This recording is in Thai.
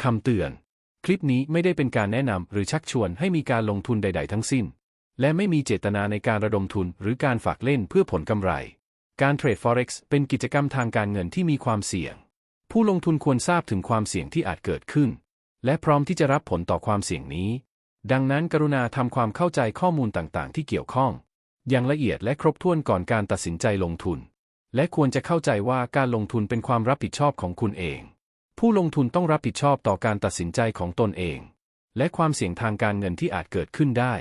คำเตือนคลิปนี้ไม่ได้เป็นการแนะนำหรือชักชวนให้มีการลงทุนใดๆทั้งสิ้นและไม่มีเจตนาในการระดมทุนหรือการฝากเล่นเพื่อผลกำไรการเทรด Forex เป็นกิจกรรมทางการเงินที่มีความเสี่ยงผู้ลงทุนควรทราบถึงความเสี่ยงที่อาจเกิดขึ้นและพร้อมที่จะรับผลต่อความเสี่ยงนี้ดังนั้นกรุณาทำความเข้าใจข้อมูลต่างๆที่เกี่ยวข้องอย่างละเอียดและครบถ้วนก่อนการตัดสินใจลงทุนและควรจะเข้าใจว่าการลงทุนเป็นความรับผิดชอบของคุณเองผู้ลงทุนต้องรับผิดชอบต่อการตัดสินใจของตนเองและความเสี่ยงทางการเงินที่อาจเกิดขึ้นได้